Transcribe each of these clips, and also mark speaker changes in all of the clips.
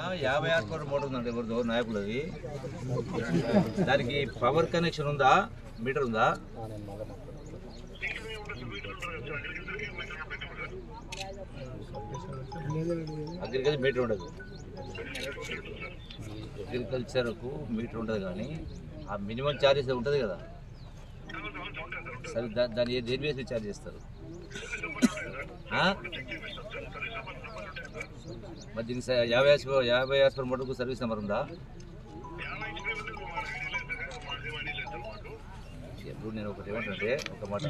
Speaker 1: 50 horsepower motor ఉందండి ఎవరిదో నాయకులది. దానికి పవర్ కనెక్షన్ ఉందా, మీటర్ ఉందా? అగ్రికల్చర్ మీటర్ ఉండదు, అగ్రికల్చర్కు మీటర్ ఉండదు. కానీ ఆ మినిమం ఛార్జెస్ ఉంటుంది కదా, సరే దాన్ని దేని వేసి ఛార్జ్ చేస్తారు? మరి దీనికి 50 హార్స్పవర్ మోటార్కు సర్వీస్ నెంబర్ ఉందా? ఎప్పుడు నేను ఒకటి ఏమంటే ఒక మాట,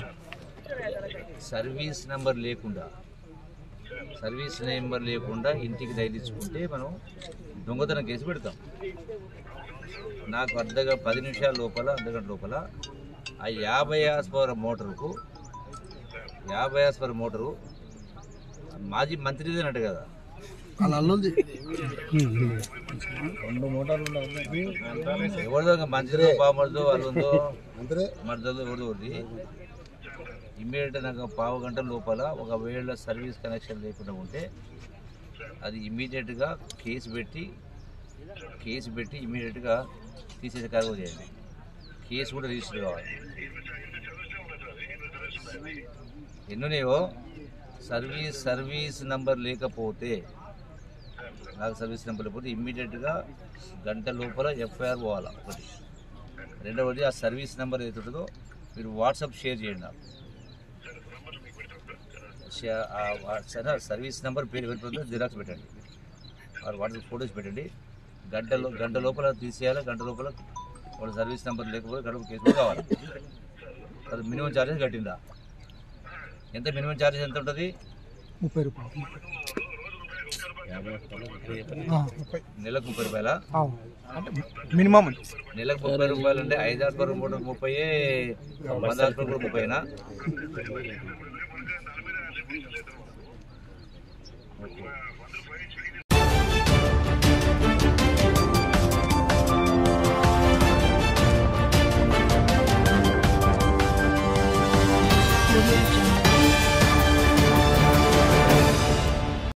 Speaker 1: సర్వీస్ నెంబర్ లేకుండా ఇంటికి తగిలించుకుంటే మనం దొంగతనం కేసు పెడతాం. నాకు 10 నిమిషాల లోపల, అర్ధగంట లోపల ఆ 50 హార్స్పవర్ మోటారు మాజీ మంత్రిది అన్నట్టు కదా, ఎవరిదో మంత్రిదో బామర్దో వాళ్ళుందో మర్దదో ఎవరిదో ఇమ్మీడియట్ నాకు 1/2 గంట లోపల ఒకవేళ సర్వీస్ కనెక్షన్ లేకుండా ఉంటే అది ఇమ్మీడియట్గా కేసు పెట్టి ఇమ్మీడియట్గా తీసేసే కార్యక్రమం చేయండి. కేసు కూడా రిజిస్టర్ కావాలి. ఎన్నునేవో సర్వీస్ నెంబర్ లేకపోతే, నాకు సర్వీస్ నెంబర్ లేకపోతే ఇమ్మీడియట్గా గంట లోపల ఎఫ్ఐఆర్ పోవాలి. ఒకటి. రెండవది ఆ సర్వీస్ నెంబర్ ఏదైతుందో మీరు వాట్సాప్ షేర్ చేయండి. నాకు సర్వీస్ నెంబర్ పేరు పెట్టుకుంటే జిరాక్స్ పెట్టండి, వాట్సాప్ ఫోటోస్ పెట్టండి. గంట లోపల తీసేయాలి. గంట లోపల వాళ్ళ సర్వీస్ నెంబర్ లేకపోతే గంట కేసు కావాలి. అది మినిమం ఛార్జెస్ కట్టిందా? ఎంత మినిమం ఛార్జెస్ ఎంత ఉంటుంది?
Speaker 2: 30 రూపాయలు.
Speaker 1: నెలకు 30 రూపాయలా?
Speaker 2: మినిమం
Speaker 1: నెలకు 30 రూపాయలు అంటే 5 హార్స్పవర్ మోటార్ 30, 100 హార్స్పవర్ కూడా 30నా? ఓకే.